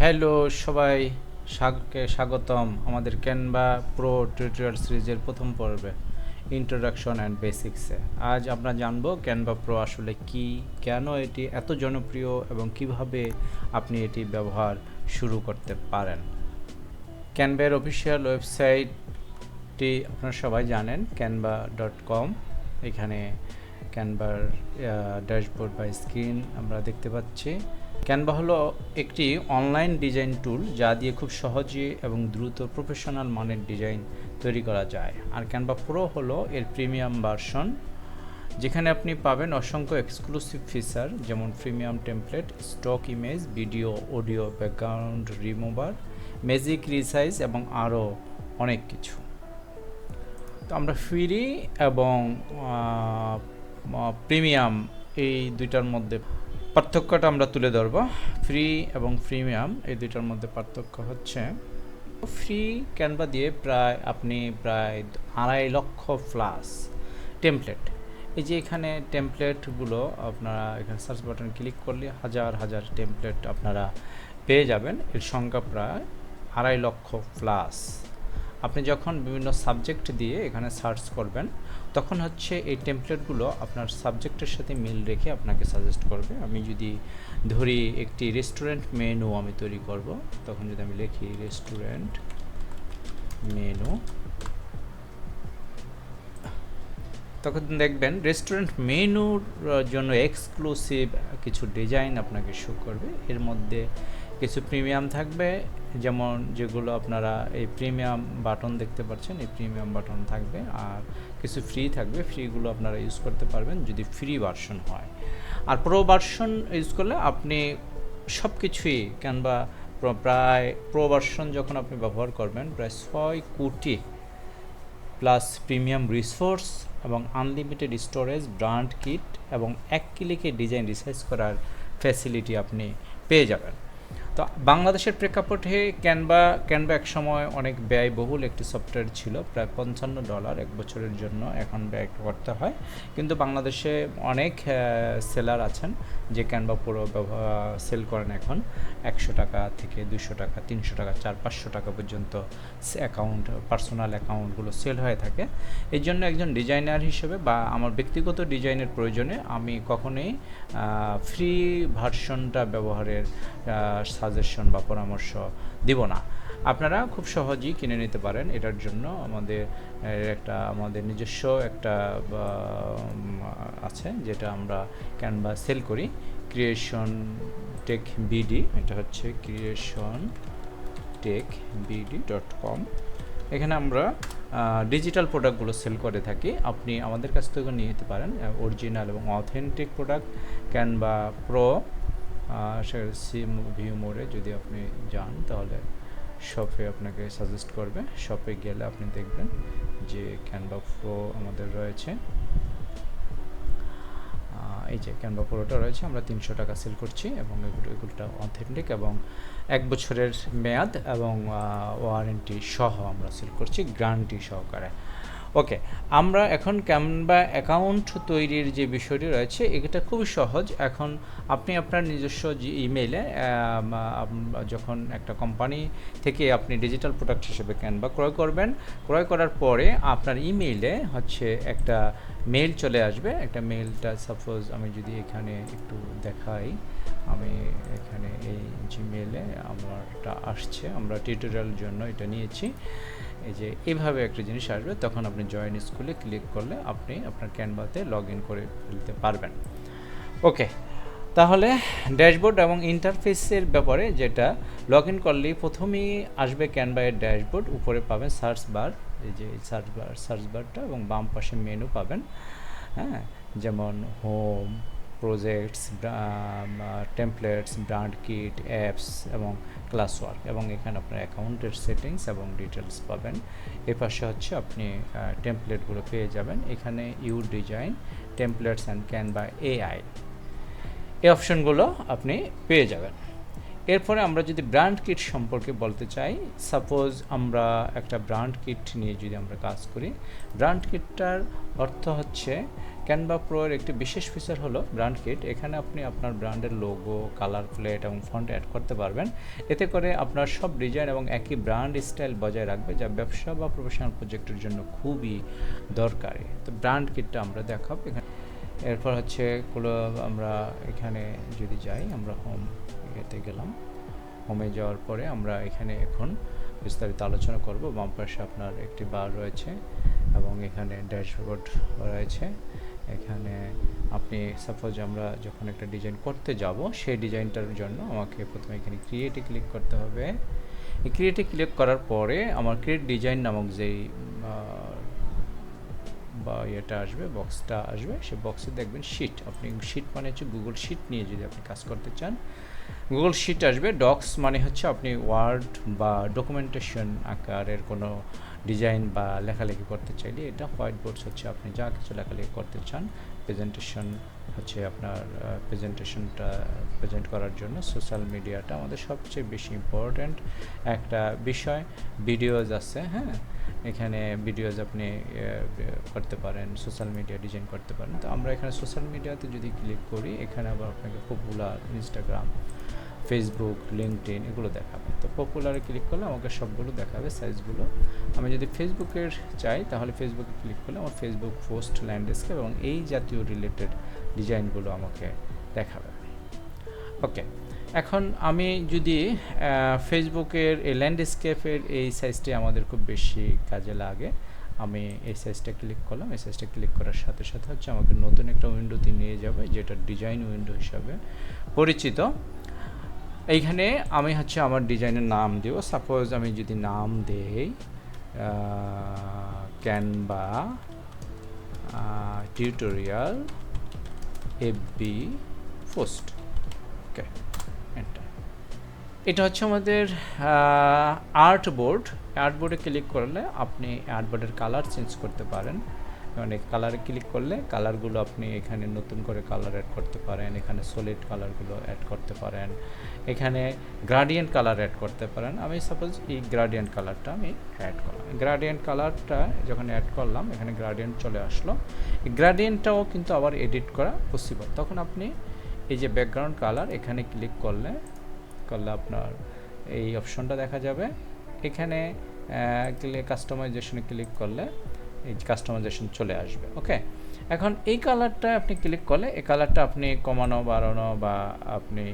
Hello সবাই, স্বাগতম আমাদের ক্যানভা প্রো টিউটোরিয়াল সিরিজের প্রথম পর্বে ইন্ট্রোডাকশন অ্যান্ড বেসিক্সে। আজ আমরা জানবো ক্যানভা প্রো আসলে কি, কেন এটি এত জনপ্রিয় এবং কিভাবে আপনি এটি ব্যবহার শুরু করতে পারেন। ক্যানভার অফিসিয়াল ওয়েবসাইটটি আপনারা সবাই জানেন, canva.com। এখানে ক্যানভার ড্যাশবোর্ড বা স্ক্রিন আমরা দেখতে পাচ্ছি। ক্যানভা হলো একটি অনলাইন ডিজাইন টুল যা দিয়ে খুব সহজে এবং দ্রুত প্রফেশনাল মানের ডিজাইন তৈরি করা যায়। আর ক্যানভা প্রো হলো এর প্রিমিয়াম ভার্সন, যেখানে আপনি পাবেন অসংখ্য এক্সক্লুসিভ ফিচার, যেমন premium template, stock image, video, audio, background remover, magic resize এবং আরও অনেক কিছু। তো আমরা ফ্রি এবং প্রিমিয়াম এই দুইটার মধ্যে পার্থক্যটা আমরা তুলে ধরব। ফ্রি এবং প্রিমিয়াম এই দুইটার মধ্যে পার্থক্য হচ্ছে, ফ্রি ক্যানভা দিয়ে আপনি প্রায় 2.5 লক্ষ প্লাস টেমপ্লেট, এই যে এখানে টেমপ্লেটগুলো আপনারা এখানে সার্চ বাটন ক্লিক করলে হাজার হাজার টেমপ্লেট আপনারা পেয়ে যাবেন। এর সংখ্যা প্রায় 2.5 লক্ষ প্লাস। আপনি যখন বিভিন্ন সাবজেক্ট দিয়ে এখানে সার্চ করবেন, তখন হচ্ছে এই টেমপ্লেটগুলো আপনার সাবজেক্টের সাথে মিল রেখে আপনাকে সাজেস্ট করবে। আমি যদি ধরি একটি রেস্টুরেন্ট মেনু আমি তৈরি করব, তখন যদি আমি লিখি রেস্টুরেন্ট মেনু, তখন দেখবেন রেস্টুরেন্ট মেনুর জন্য এক্সক্লুসিভ কিছু ডিজাইন আপনাকে শো করবে। এর মধ্যে কিছু প্রিমিয়াম থাকবে, যেমন যেগুলো আপনারা এই প্রিমিয়াম বাটন দেখতে পাচ্ছেন, এই প্রিমিয়াম বাটন থাকবে। আর কিছু ফ্রি থাকবে, ফ্রিগুলো আপনারা ইউজ করতে পারবেন যদি ফ্রি ভার্সন হয়। আর প্রো ভার্সন ইউজ করলে আপনি সব কিছুই ক্যানভা প্রায় প্রো ভার্সন যখন আপনি ব্যবহার করবেন, প্রায় 6 কোটি প্লাস প্রিমিয়াম রিসোর্স এবং আনলিমিটেড স্টোরেজ, ব্র্যান্ড কিট এবং এক ক্লিকে ডিজাইন রিসাইজ করার ফ্যাসিলিটি আপনি পেয়ে যাবেন। তো বাংলাদেশের প্রেক্ষাপটে ক্যানভা এক সময় অনেক ব্যয়বহুল একটি সফটওয়্যার ছিল, প্রায় $55 এক বছরের জন্য এখন ব্যয় করতে হয়। কিন্তু বাংলাদেশে অনেক সেলার আছেন যে ক্যানভা পুরো সেল করেন এখন 100 টাকা থেকে 200 টাকা, 300 টাকা, 400-500 টাকা পর্যন্ত পার্সোনাল অ্যাকাউন্টগুলো সেল হয়ে থাকে। এই জন্য একজন ডিজাইনার হিসেবে বা আমার ব্যক্তিগত ডিজাইনের প্রয়োজনে আমি কখনোই ফ্রি ভার্সনটা ব্যবহারের সাজেশন বা পরামর্শ দিব না। আপনারা খুব সহজেই কিনে নিতে পারেন। এটার জন্য আমাদের নিজস্ব একটা আছে, যেটা আমরা ক্যানভা সেল করি, ক্রিয়েশন টেক বিডি। এটা হচ্ছে creationtechbd.com। এখানে আমরা ডিজিটাল প্রোডাক্টগুলো সেল করে থাকি। আপনি আমাদের কাছ থেকে নিয়ে নিতে পারেন অরিজিনাল এবং authentic product. Canva pro view মোডে যদি আপনি যান, তাহলে শপে আপনাকে সাজেস্ট করবে। শপে গেলে আপনি দেখবেন যে ক্যানভা প্রো আমাদের রয়েছে, এই যে ক্যানভা প্রোটা রয়েছে, আমরা 300 টাকা সেল করছি এবং এগুলোটা অথেন্টিক এবং 1 বছরের মেয়াদ এবং ওয়ারেন্টি সহ আমরা সেল করছি, গ্যারান্টি সহকারে। ওকে, আমরা এখন ক্যানভা অ্যাকাউন্ট তৈরির যে বিষয়টি রয়েছে, এটা খুবই সহজ। এখন আপনি আপনার নিজস্ব যে ইমেইলে যখন একটা কোম্পানি থেকে আপনি ডিজিটাল প্রোডাক্ট হিসেবে ক্যানভা ক্রয় করবেন, ক্রয় করার পরে আপনার ইমেইলে হচ্ছে একটা মেইল চলে আসবে। একটা মেইলটা সাপোজ আমি যদি এখানে একটু দেখাই, আমি এখানে এই জিমেইলে আমারটা আসছে, আমরা টিউটোরিয়ালের জন্য এটা নিয়েছি। এই যে এইভাবে একটা জিনিস আসবে, তখন আপনি জয়েন স্কুলে ক্লিক করলে আপনি আপনার ক্যানভাতে লগ ইন করে ফেলতে পারবেন। ওকে, তাহলে ড্যাশবোর্ড এবং ইন্টারফেসের ব্যাপারে, যেটা লগ ইন করলেই প্রথমেই আসবে ক্যানভার ড্যাশবোর্ড। উপরে পাবেন সার্চ বার, এই যে সার্চ বারটা, এবং বাম পাশে মেনু পাবেন। হ্যাঁ, যেমন home, projects, templates, brand kit, apps এবং ক্লাস ওয়ার্ক, এবং এখানে আপনার অ্যাকাউন্টের সেটিংস এবং ডিটেলস পাবেন। এর পাশে হচ্ছে আপনি টেমপ্লেটগুলো পেয়ে যাবেন। এখানে you design, templates and Canva AI, এই অপশনগুলো আপনি পেয়ে যাবেন। এরপরে আমরা যদি ব্র্যান্ড কিট সম্পর্কে বলতে চাই, সাপোজ আমরা একটা ব্র্যান্ড কিট নিয়ে যদি আমরা কাজ করি, ব্র্যান্ড কিটটার অর্থ হচ্ছে ক্যানভা প্রোর একটি বিশেষ ফিচার হলো ব্র্যান্ড কিট। এখানে আপনি আপনার ব্র্যান্ডের লোগো, কালার প্লেট এবং ফন্ট অ্যাড করতে পারবেন। এতে করে আপনার সব ডিজাইন এবং একই ব্র্যান্ড স্টাইল বজায় রাখবে, যা ব্যবসা বা প্রফেশনাল প্রজেক্টের জন্য খুবই দরকারি। তো ব্র্যান্ড কিটটা আমরা দেখাবো এখানে। এরপর হচ্ছে আমরা এখানে যদি যাই, আমরা হোম এতে গেলাম। হোমে যাওয়ার পরে আমরা এখানে এখন বিস্তারিত আলোচনা করব। বাম পাশে আপনার একটি বার রয়েছে এবং এখানে ড্যাশবোর্ড রয়েছে। এখানে আপনি সাপোজ আমরা যখন একটা ডিজাইন করতে যাব, সেই ডিজাইনটার জন্য আমাকে প্রথমে এখানে ক্রিয়েটে ক্লিক করতে হবে। এই ক্রিয়েটে ক্লিক করার পরে আমার ক্রিয়েট ডিজাইন নামক যেই বা এটা আসবে, বক্সটা আসবে, সেই বক্সে দেখবেন শিট। আপনি শিট মানে হচ্ছে গুগল শিট নিয়ে যদি আপনি কাজ করতে চান, গুগল শিট আসবে। ডক্স মানে হচ্ছে আপনি ওয়ার্ড বা ডকুমেন্টেশন আকারের কোনো ডিজাইন বা লেখালেখি করতে চাইলে এটা। হোয়াইট বোর্ডস হচ্ছে আপনি যা কিছু লেখালেখি করতে চান। প্রেজেন্টেশন হচ্ছে আপনার প্রেজেন্টেশনটা প্রেজেন্ট করার জন্য। সোশ্যাল মিডিয়াটা আমাদের সবচেয়ে বেশি ইম্পর্ট্যান্ট একটা বিষয়। ভিডিওজ আছে, হ্যাঁ, এখানে ভিডিওজ আপনি করতে পারেন, সোশ্যাল মিডিয়া ডিজাইন করতে পারেন। তো আমরা এখানে সোশ্যাল মিডিয়াতে যদি ক্লিক করি, এখানে আবার আপনাকে পপুলার, ইনস্টাগ্রাম, ফেসবুক, লিঙ্কডইন এগুলো দেখাবে। তো পপুলারে ক্লিক করলে আমাকে সবগুলো দেখাবে সাইজগুলো। আমি যদি ফেসবুকের চাই, তাহলে ফেসবুকে ক্লিক করলে আমার ফেসবুক পোস্ট, ল্যান্ডস্কেপ এবং এই জাতীয় রিলেটেড ডিজাইনগুলো আমাকে দেখাবে। ওকে, এখন আমি যদি ফেসবুকের এই ল্যান্ডস্কেপের এই সাইজটি আমাদের খুব বেশি কাজে লাগে, আমি এই সাইজটা ক্লিক করলাম। এই সাইজটা ক্লিক করার সাথে সাথে হচ্ছে আমাকে নতুন একটা উইন্ডোতে নিয়ে যাবে, যেটা ডিজাইন উইন্ডো হিসাবে পরিচিত। এইখানে আমি হচ্ছে আমার ডিজাইনের নাম দেব। সাপোজ আমি যদি নাম দেই ক্যানভা টিউটোরিয়াল এফবি পোস্ট। ওকে, এন্টার। এটা হচ্ছে আমাদের আর্ট বোর্ড। আর্ট বোর্ডে ক্লিক করলে আপনি আর্ট বোর্ডের কালার চেঞ্জ করতে পারেন। মানে কালারে ক্লিক করলে কালারগুলো আপনি এখানে নতুন করে কালার অ্যাড করতে পারেন, এখানে সলিড কালারগুলো অ্যাড করতে পারেন, এখানে গ্রাডিয়েন্ট কালার অ্যাড করতে পারেন। আমি সাপোজ এই গ্রাডিয়েন্ট কালারটা আমি অ্যাড করলাম। গ্রাডিয়েন্ট কালারটা যখন অ্যাড করলাম, এখানে গ্রাডিয়েন্ট চলে আসলো। এই গ্রাডিয়েন্টটাও কিন্তু আবার এডিট করা পসিবল। তখন আপনি এই যে ব্যাকগ্রাউন্ড কালার, এখানে ক্লিক করলে আপনার এই অপশনটা দেখা যাবে। এখানে কাস্টমাইজেশনে ক্লিক করলে এই কাস্টমাইজেশন চলে আসবে। ওকে, এখন এই কালারটা আপনি ক্লিক করলে এই কালারটা আপনি কমানো, বাড়ানো বা আপনি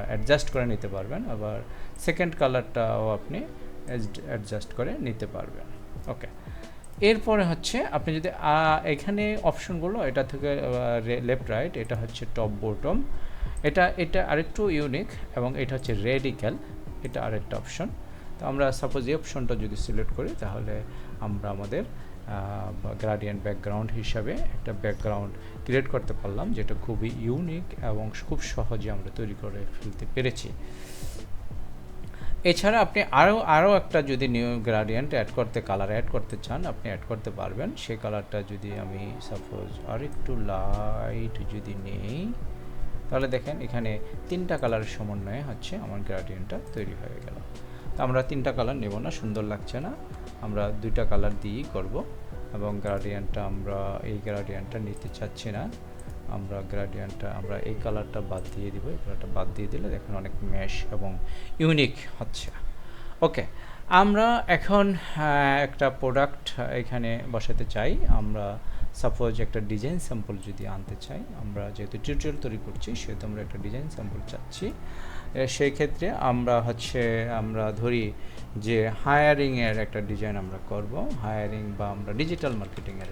অ্যাডজাস্ট করে নিতে পারবেন। আবার সেকেন্ড কালারটাও আপনি অ্যাডজাস্ট করে নিতে পারবেন। ওকে, এরপরে হচ্ছে আপনি যদি এখানে অপশনগুলো এটা থেকে লেফট রাইট, এটা হচ্ছে টপ বটম, এটা আরেকটু ইউনিক এবং এটা হচ্ছে রেডিক্যাল, এটা আরেকটা অপশন। তো আমরা সাপোজ এই অপশনটা যদি সিলেক্ট করি, তাহলে আমরা আমাদের গ্রাডিয়েন্ট ব্যাকগ্রাউন্ড হিসাবে একটা ব্যাকগ্রাউন্ড ক্রিয়েট করতে পারলাম, যেটা খুবই ইউনিক এবং খুব সহজে আমরা তৈরি করে ফেলতে পেরেছি। এছাড়া আপনি আরও একটা যদি নিউ গ্রাডিয়েন্ট কালার অ্যাড করতে চান, আপনি অ্যাড করতে পারবেন। সেই কালারটা যদি আমি সাপোজ আর একটু লাইট যদি নেই, তাহলে দেখেন এখানে 3টা কালারের সমন্বয়ে হচ্ছে আমার গ্রাডিয়েন্টটা তৈরি হয়ে গেল। তো আমরা 3টা কালার নেব না, সুন্দর লাগছে না, আমরা 2টা কালার দিয়েই করব। এবং এই গ্রাডিয়েন্টটা নিতে চাচ্ছি না, আমরা এই কালারটা বাদ দিয়ে দিব। এই কালারটা বাদ দিয়ে দিলে দেখেন অনেক ম্যাশ এবং ইউনিক হচ্ছে। ওকে, আমরা এখন একটা প্রোডাক্ট এখানে বসাতে চাই। আমরা সাপোজ একটা ডিজাইন স্যাম্পল যদি আনতে চাই, আমরা যেহেতু টিউটোরিয়াল তৈরি করছি সেহেতু আমরা একটা ডিজাইন স্যাম্পল চাচ্ছি। সেই ক্ষেত্রে আমরা ধরি যে হায়ারিংয়ের একটা ডিজাইন আমরা করব, হায়ারিং বা আমরা ডিজিটাল মার্কেটিংয়ের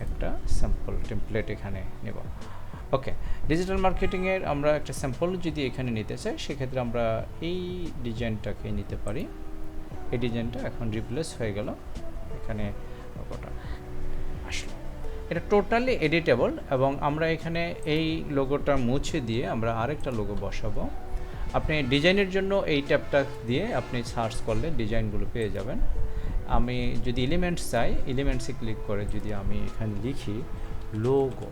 একটা স্যাম্পল টেমপ্লেট এখানে নেব। ওকে, ডিজিটাল মার্কেটিংয়ের আমরা একটা স্যাম্পল যদি এখানে নিতে চাই, সেক্ষেত্রে আমরা এই ডিজাইনটাকে নিতে পারি। এই ডিজাইনটা এখন রিপ্লেস হয়ে গেল, এখানে লোগোটা আসলো। এটা টোটালি এডিটেবল এবং আমরা এখানে এই লোগোটা মুছে দিয়ে আমরা আরেকটা লোগো বসাবো। আপনি ডিজাইনের জন্য এই ট্যাবটা দিয়ে আপনি সার্চ করলে ডিজাইনগুলো পেয়ে যাবেন। আমি যদি এলিমেন্টস চাই, এলিমেন্টসে ক্লিক করে যদি আমি এখানে লিখি লোগো,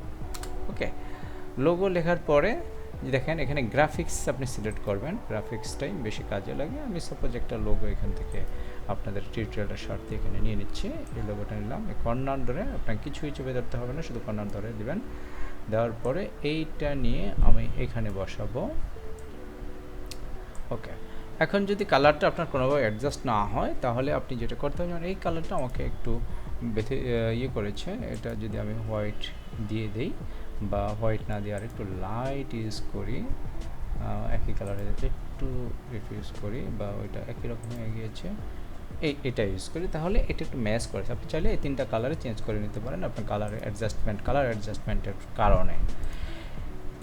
ওকে, লোগো লেখার পরে যে দেখেন এখানে গ্রাফিক্স আপনি সিলেক্ট করবেন, গ্রাফিক্সটাই বেশি কাজে লাগে। আমি সাপোজ একটা লোগো এখান থেকে আপনাদের টিউটোরিয়ালের স্বার্থে এখানে নিয়ে নিচ্ছি। এই লোগোটা নিলাম, এই কর্নার ধরে আপনাকে কিছুই চেপে ধরতে হবে না, শুধু কর্নার ধরে দিবেন। দেওয়ার পরে এইটা নিয়ে আমি এখানে বসাবো। ওকে, এখন যদি কালারটা আপনার কোনোভাবে অ্যাডজাস্ট না হয় তাহলে আপনি যেটা করতে হবে, এই কালারটা আমাকে একটু ইয়ে করেছে, এটা যদি আমি হোয়াইট দিয়ে দেই বা হোয়াইট না দিয়ে আর একটু লাইট ইউজ করি, একই কালারের একটু ইউজ করি বা ওইটা একই রকম হয়ে গিয়েছে, এটা ইউজ করি, তাহলে এটা একটু ম্যাচ করেছে। আপনি চাইলে এই 3টা কালারে চেঞ্জ করে নিতে পারেন আপনার কালার অ্যাডজাস্টমেন্টের কারণে।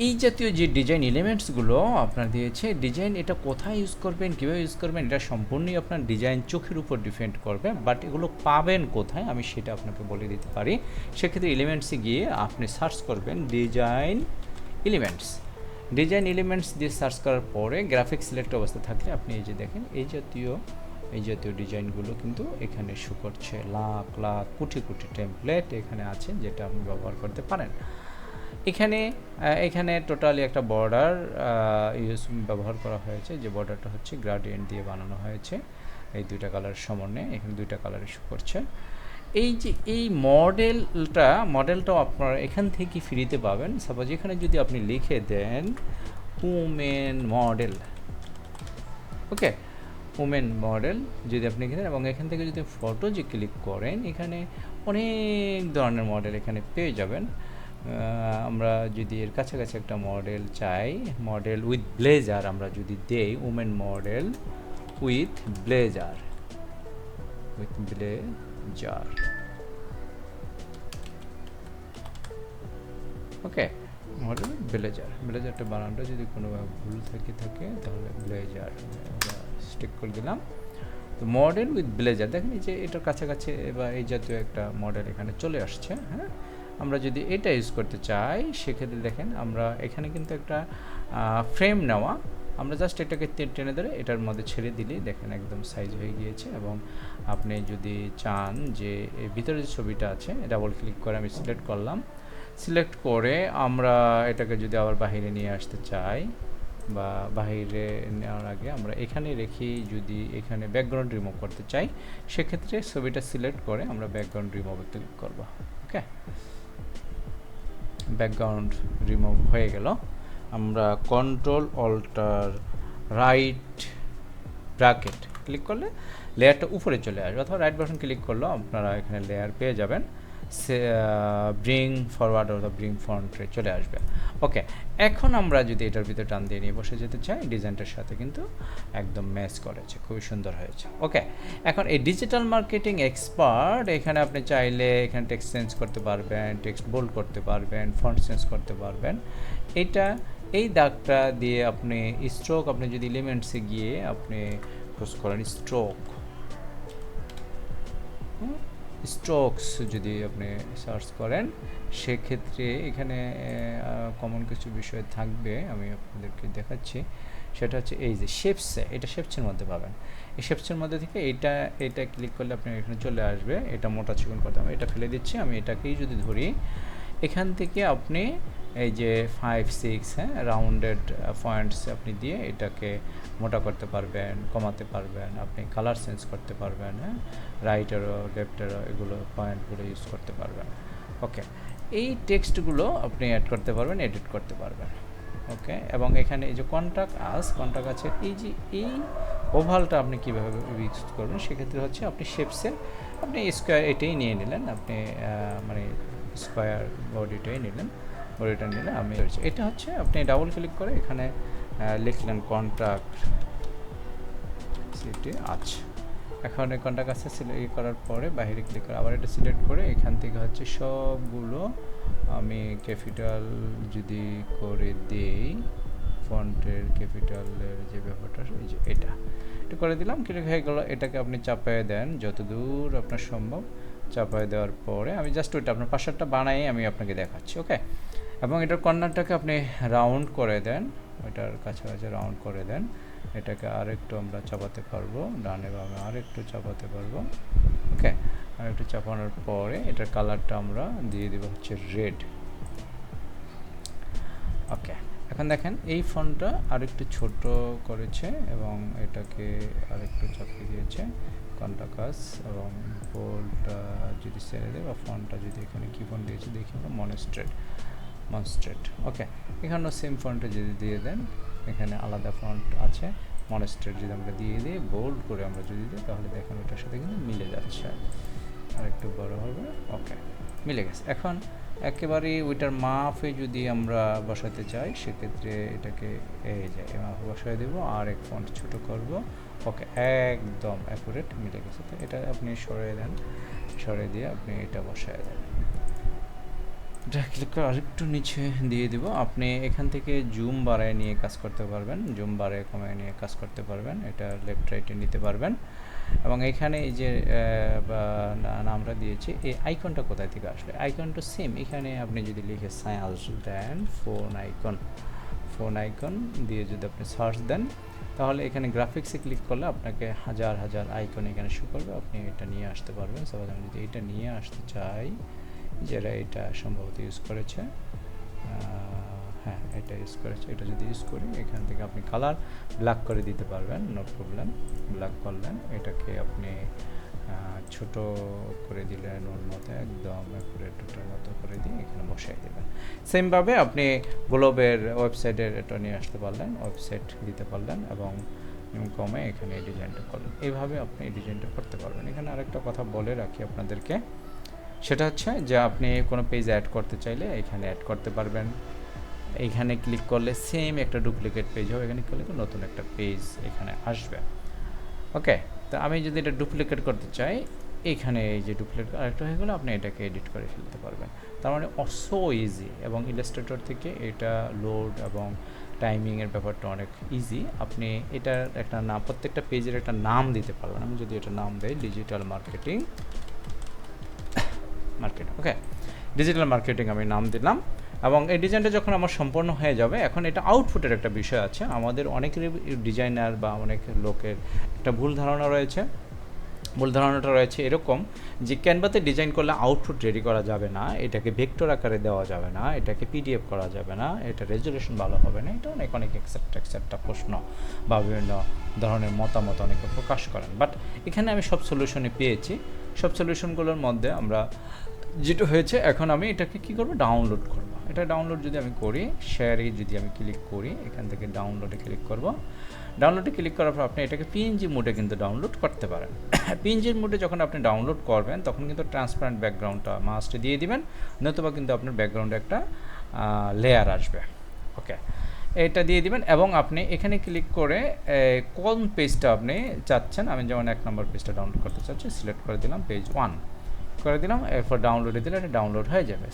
এই জাতীয় যে ডিজাইন এলিমেন্টসগুলো আপনার দিয়েছে, ডিজাইন এটা কোথায় ইউজ করবেন, কীভাবে ইউজ করবেন, এটা সম্পূর্ণই আপনার ডিজাইন চোখের উপর ডিপেন্ড করবে। বাট এগুলো পাবেন কোথায় আমি সেটা আপনাকে বলে দিতে পারি। সেক্ষেত্রে এলিমেন্টসে গিয়ে আপনি সার্চ করবেন ডিজাইন এলিমেন্টস। ডিজাইন এলিমেন্টস দিয়ে সার্চ করার পরে গ্রাফিক্স সিলেক্ট অবস্থা থাকলে আপনি এই যে দেখেন এই জাতীয় ডিজাইনগুলো কিন্তু এখানে শো করছে। লাখ লাখ কোটি কোটি টেমপ্লেট এখানে আছে যেটা আপনি ব্যবহার করতে পারেন। এখানে টোটালি একটা বর্ডার ব্যবহার করা হয়েছে, যে বর্ডারটা হচ্ছে গ্রাডিয়েন্ট দিয়ে বানানো হয়েছে এই 2টা কালারের সমন্বয়ে। এখানে 2টা কালার ইস্যু করছে। এই যে এই মডেলটাও আপনারা এখান থেকে ফ্রিতে পাবেন। সাপোজ এখানে যদি আপনি লিখে দেন উমেন মডেল, ওকে, উমেন মডেল যদি আপনি এখানে, এবং এখান থেকে যদি ফটো যে ক্লিক করেন এখানে অনেক ধরনের মডেল এখানে পেয়ে যাবেন। আমরা যদি এর কাছাকাছি একটা মডেল চাই, মডেল উইথ ব্লেজার আমরা যদি দেই, women model with blazer, okay, model ব্লেজারটা বানানটা যদি কোনোভাবে ভুল থাকে তাহলে ব্লেজার স্টিক করে দিলাম। তো মডেল উইথ ব্লেজার দেখেন এই যে এটার কাছাকাছি বা এই জাতীয় একটা মডেল এখানে চলে আসছে। হ্যাঁ, আমরা যদি এটা ইউজ করতে চাই সেক্ষেত্রে দেখেন আমরা এখানে কিন্তু একটা ফ্রেম নেওয়া, আমরা জাস্ট এটাকে টেনে ধরে এটার মধ্যে ছেড়ে দিলেই দেখেন একদম সাইজ হয়ে গিয়েছে। এবং আপনি যদি চান যে এর ভিতরে যে ছবিটা আছে ডাবল ক্লিক করে আমি সিলেক্ট করলাম, সিলেক্ট করে আমরা এটাকে যদি আবার বাহিরে নিয়ে আসতে চাই বা বাহিরে নেওয়ার আগে আমরা এখানে রেখে যদি এখানে ব্যাকগ্রাউন্ড রিমুভ করতে চাই সেক্ষেত্রে ছবিটা সিলেক্ট করে আমরা ব্যাকগ্রাউন্ড রিমুভে ক্লিক করব। ওকে, ব্যাকগ্রাউন্ড রিমুভ হয়ে গেল। আমরা control alt right bracket click করলে লেয়ারটা উপরে চলে আসবে, অথবা রাইট বাটন ক্লিক করলেও আপনারা এখানে লেয়ার পেয়ে যাবেন। ব্রিং ফরওয়ার্ড অথবা ব্রিং ফ্রন্টে চলে আসবে। ওকে, এখন আমরা যদি এটার ভিতরে টান দিয়ে নিয়ে বসে যেতে চাই, ডিজাইনটার সাথে কিন্তু একদম ম্যাচ করেছে, খুবই সুন্দর হয়েছে। ওকে, এখন এই ডিজিটাল মার্কেটিং এক্সপার্ট এখানে আপনি চাইলে এখানে টেক্সট চেঞ্জ করতে পারবেন, টেক্সট বোল্ড করতে পারবেন, ফন্ট চেঞ্জ করতে পারবেন। এই দাগটা দিয়ে আপনি স্ট্রোক, আপনি যদি এলিমেন্টসে গিয়ে আপনি খোঁজ করেন স্ট্রোকস যদি আপনি সার্চ করেন সেক্ষেত্রে এখানে কমন কিছু বিষয় থাকবে, আমি আপনাদেরকে দেখাচ্ছি। সেটা হচ্ছে এই যে শেপসে, এটা শেপসের মধ্যে পাবেন। এই শেপসের মধ্যে থেকে এটা ক্লিক করলে আপনি এখানে চলে আসবে। এটা মোটা চিকন করতে হবে, এটা ফেলে দিচ্ছি। আমি এটাকেই যদি ধরি, এখান থেকে আপনি এই যে 5, 6 রাউন্ডেড পয়েন্টস আপনি দিয়ে এটাকে মোটা করতে পারবেন, কমাতে পারবেন, আপনি কালার চেঞ্জ করতে পারবেন, রাইটেরও লেফটেরও এগুলো পয়েন্টগুলো ইউজ করতে পারবেন। ওকে, এই টেক্সটগুলো আপনি অ্যাড করতে পারবেন, এডিট করতে পারবেন। ওকে, এবং এখানে এই যে কন্ট্যাক্ট আছে, এই ওভালটা আপনি কীভাবে ইউজ করবেন সেক্ষেত্রে হচ্ছে আপনি শেপসের আপনি স্কোয়ার এটাই নিয়ে নিলেন, আপনি মানে স্কোয়ার বডিটাই নিলেন, বডিটা নিলে আমি এটা হচ্ছে আপনি ডাবল ক্লিক করে এখানে লিখলেন কন্ট্যাক্ট সিটি আছে। এখন এই কন্ট্যাক্ট আছে সিলেক্ট করার পরে বাইরে ক্লিক করে আবার এটা সিলেক্ট করে এখান থেকে হচ্ছে সবগুলো আমি ক্যাপিটাল যদি করে দেই, ফন্টের ক্যাপিটালের যে ব্যাপারটা এই যে এটা করে দিলাম, ক্লিক হয়ে গেল। এটাকে আপনি চাপায় দেন যতদূর আপনার সম্ভব, চাপায় দেওয়ার পরে আমি জাস্ট ওইটা আপনার পাশেরটা বানাই আমি আপনাকে দেখাচ্ছি। ওকে, এবং এটার কর্নারটাকে আপনি রাউন্ড করে দেন, ওইটার কাছাকাছি রাউন্ড করে দেন। এটাকে আরেকটু আমরা চাপাতে পারবো, ডানে বামে আরেকটু চাপাতে পারবো। ওকে, আরেকটু চাপানোর পরে এটার কালারটা আমরা দিয়ে দেবো হচ্ছে রেড। ওকে, এখন দেখেন এই ফন্টটা আরেকটু ছোট করেছে এবং এটাকে আরেকটু চাপিয়ে দিয়েছে কন্টাকাস, এবং বোল্ডটা যদি ছেড়ে দেয় বা ফন্টটা যদি এখানে কি ফন্ট দিয়েছে দেখি আমরা মনস্ট্রেট। ওকে, এখানেও সেম ফন্টে যদি দিয়ে দেন, এখানে আলাদা ফন্ট আছে, মনস্ট্রেট যদি আমরা দিয়ে দিই, বোল্ড করে আমরা যদি দিই, তাহলে দেখেন ওটার সাথে কিন্তু মিলে যাচ্ছে। আর একটু বড় হবে। ওকে, মিলে গেছে। এখন একেবারেই ওইটার মাপে যদি আমরা বসাতে চাই, সেক্ষেত্রে এটাকে এই যে মাপে বসায় দেবো, আর এক ফন্ট ছোট করব। ওকে, একদম অ্যাকুরেট মিলে গেছে। তো এটা আপনি সরিয়ে দিয়ে আপনি এটা বসায় দেন। এটা ক্লিক করে আরেকটু নিচে দিয়ে দিব। আপনি এখান থেকে জুম বাড়ায় নিয়ে কাজ করতে পারবেন, জুম বাড়ায় কমায় নিয়ে কাজ করতে পারবেন, এটা লেফট রাইটে নিতে পারবেন। এবং এখানে এই যে নামটা দিয়েছি, এই আইকনটা কোথায় থেকে আসলে, আইকনটা সেম এখানে আপনি যদি লিখে সার্চ দেন ফোন আইকন দিয়ে যদি আপনি সার্চ দেন, তাহলে এখানে গ্রাফিক্সে ক্লিক করলে আপনাকে হাজার আইকন এখানে শো করবে, আপনি এটা নিয়ে আসতে পারবেন। সাপোজ আমি যদি এটা নিয়ে আসতে চাই, যারা এটা সম্ভবত ইউজ করেছে, হ্যাঁ এটা ইউজ করেছে, এটা যদি ইউজ করি এখান থেকে আপনি কালার ব্ল্যাক করে দিতে পারবেন, নো প্রবলেম। ব্ল্যাক করলেন, এটাকে আপনি ছোট করে দিলেন, ওর মতো একদম অ্যাকুরেটের মতো করে দিয়ে এখানে বসাই দেবেন। সেমভাবে আপনি গ্লোবের ওয়েবসাইটের এটা নিয়ে আসতে পারলেন, ওয়েবসাইট দিতে পারলেন এবং কমে এখানে এই ডিজাইনটা করলেন। এইভাবে আপনি এই ডিজাইনটা করতে পারবেন। এখানে আরেকটা কথা বলে রাখি আপনাদেরকে, সেটা হচ্ছে যে আপনি কোনো পেজ অ্যাড করতে চাইলে এখানে অ্যাড করতে পারবেন। এইখানে ক্লিক করলে সেম একটা ডুপ্লিকেট পেজ হবে, এখানে করলে নতুন একটা পেজ এখানে আসবে। ওকে, তো আমি যদি এটা ডুপ্লিকেট করতে চাই, এখানে এই যে ডুপ্লিকেট আরেকটা হয়ে গেলে আপনি এটাকে এডিট করে ফেলতে পারবেন। তার মানে সো ইজি, এবং ইলাস্ট্রেটর থেকে এটা লোড এবং টাইমিংয়ের ব্যাপারটা অনেক ইজি। আপনি এটার একটা নাম, প্রত্যেকটা পেজের একটা নাম দিতে পারবেন। আমি যদি এটা নাম দেই ডিজিটাল মার্কেটিং, ওকে, ডিজিটাল মার্কেটিং আমি নাম দিলাম। এবং এই ডিজাইনটা যখন আমার সম্পূর্ণ হয়ে যাবে, এখন এটা আউটপুটের একটা বিষয় আছে। আমাদের অনেকেরই ডিজাইনার বা অনেক লোকের একটা ভুল ধারণাটা রয়েছে এরকম যে ক্যানভাতে ডিজাইন করলে আউটপুট রেডি করা যাবে না, এটাকে ভেক্টর আকারে দেওয়া যাবে না, এটাকে পিডিএফ করা যাবে না, এটা রেজুলেশন ভালো হবে না। এটা অনেক এক্সেপ্টা প্রশ্ন বা বিভিন্ন ধরনের মতামত অনেকে প্রকাশ করেন। বাট এখানে আমি সব সলিউশনে পেয়েছি। সব সলিউশনগুলোর মধ্যে আমরা যেটা হয়েছে, এখন আমি এটাকে কী করবো, ডাউনলোড করব। এটা ডাউনলোড যদি আমি করি, শেয়ারে যদি আমি ক্লিক করি, এখান থেকে ডাউনলোডে ক্লিক করব। ডাউনলোডে ক্লিক করার পর আপনি এটাকে পিএনজি মোডে কিন্তু ডাউনলোড করতে পারেন। পিএনজি মোডে যখন আপনি ডাউনলোড করবেন, তখন কিন্তু ট্রান্সপারেন্ট ব্যাকগ্রাউন্ডটা মাস্টে দিয়ে দিবেন, নতুবা কিন্তু আপনার ব্যাকগ্রাউন্ডে একটা লেয়ার আসবে। ওকে, এটা দিয়ে দিবেন এবং আপনি এখানে ক্লিক করে কোন পেজটা আপনি চাচ্ছেন, আমি যেমন 1 নম্বর পেজটা ডাউনলোড করতে চাচ্ছি, সিলেক্ট করে দিলাম পেজ 1 করে দিলাম, এরপর ডাউনলোডে দিলে এটা ডাউনলোড হয়ে যাবে।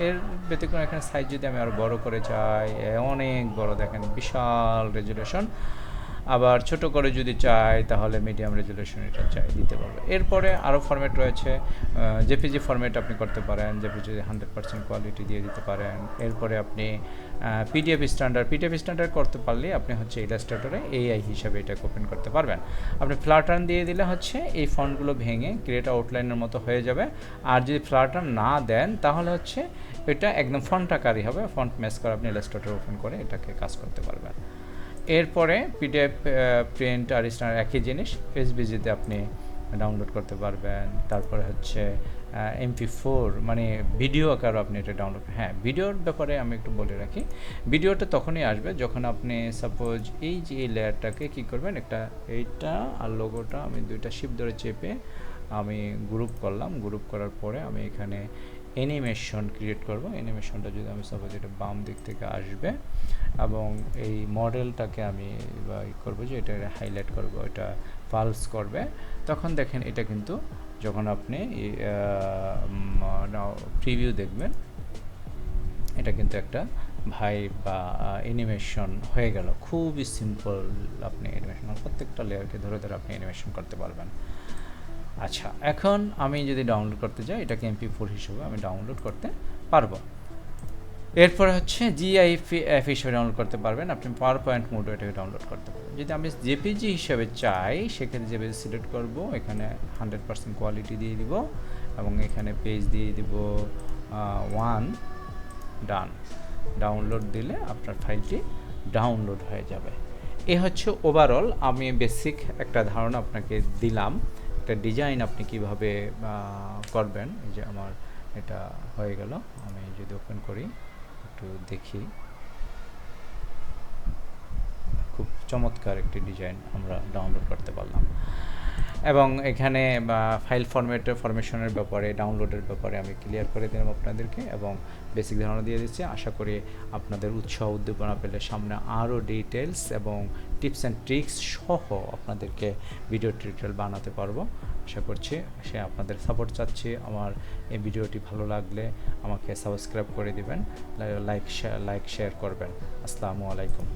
এর ব্যতিক্রম এখানে সাইজ যদি আমি আরও বড় করে চাই, অনেক বড়, দেখেন বিশাল রেজুলেশন। আবার ছোট করে যদি চাই, তাহলে মিডিয়াম রেজুলেশন এটা দিতে পারবে। এরপরে আরও ফরম্যাট রয়েছে, জেপিজি ফরম্যাট আপনি করতে পারেন, জেপিজি 100% কোয়ালিটি দিয়ে দিতে পারেন। এরপরে আপনি পিডিএফ স্ট্যান্ডার্ড করতে পারলে আপনি হচ্ছে ইলাস্ট্রেটরে এআই হিসাবে এটাকে ওপেন করতে পারবেন। আপনি ফ্ল্যাটার্ন দিয়ে দিলে হচ্ছে এই ফন্টগুলো ভেঙে ক্রিয়েট আউটলাইনের মতো হয়ে যাবে। আর যদি ফ্ল্যাটার্ন না দেন, তাহলে হচ্ছে এটা একদম ফন্ট আকারই হবে। ফন্ট ম্যাচ করে আপনি ইলাস্ট্রেটর ওপেন করে এটাকে কাজ করতে পারবেন। এরপরে পিডিএফ প্রিন্ট আর স্ট্যান্ডার্ড একই জিনিস, এসবিজিতে আপনি ডাউনলোড করতে পারবেন। তারপরে হচ্ছে MP4 মানে ভিডিও আকারও আপনি এটা ডাউনলোড, হ্যাঁ ভিডিওর ব্যাপারে আমি একটু বলে রাখি, ভিডিওটা তখনই আসবে যখন আপনি সাপোজ এই যে এই লেয়ারটাকে কী করবেন, একটা এইটা আর লোগোটা আমি দুইটা শিপ ধরে চেপে আমি গ্রুপ করলাম। গ্রুপ করার পরে আমি এখানে অ্যানিমেশন ক্রিয়েট করব। অ্যানিমেশনটা যদি আমি সাপোজ এটা বাম দিক থেকে আসবে এবং এই মডেলটাকে আমি করবো যে এটা হাইলাইট করব, এটা পালস করবে, তখন দেখেন এটা কিন্তু যখন আপনি প্রিভিউ দেখবেন, এটা কিন্তু একটা বা অ্যানিমেশন হয়ে গেল। খুবই সিম্পল, আপনি অ্যানিমেশন প্রত্যেকটা লেয়ারকে ধরে আপনি অ্যানিমেশন করতে পারবেন। আচ্ছা, এখন আমি যদি ডাউনলোড করতে যাই, এটাকে MP4 হিসেবে আমি ডাউনলোড করতে পারবো। এরপরে হচ্ছে GIF হিসেবে ডাউনলোড করতে পারবেন, আপনি পাওয়ারপয়েন্ট মোডে এটাকে ডাউনলোড করতে পারবেন। যদি আমি জেপিজি হিসেবে চাই, সেক্ষেত্রে জেপিজি সিলেক্ট করব, এখানে 100% কোয়ালিটি দিয়ে দিব এবং এখানে পেজ দিয়ে দিব 1, ডান। ডাউনলোড দিলে আপনার ফাইলটি ডাউনলোড হয়ে যাবে। এ হচ্ছে ওভারঅল আমি বেসিক একটা ধারণা আপনাকে দিলাম, একটা ডিজাইন আপনি কিভাবে করবেন। এই যে আমার এটা হয়ে গেল, আমি যদি ওপেন করি একটু দেখি, খুব চমৎকার একটি ডিজাইন আমরা ডাউনলোড করতে পারলাম। এবং এখানে ফাইল ফরমেশনের ব্যাপারে, ডাউনলোডের ব্যাপারে আমি ক্লিয়ার করে দিলাম আপনাদেরকে এবং বেসিক ধারণা দিয়ে দিচ্ছি। আশা করি আপনাদের উৎসাহ উদ্দীপনা পেলে সামনে আরও ডিটেলস এবং টিপস অ্যান্ড ট্রিক্স সহ আপনাদেরকে ভিডিও টিউটোরিয়াল বানাতে পারবো। আশা করছি আপনাদের সাপোর্ট চাচ্ছি। আমার এই ভিডিওটি ভালো লাগলে আমাকে সাবস্ক্রাইব করে দিবেন, লাইক শেয়ার করবেন। আসসালামু আলাইকুম।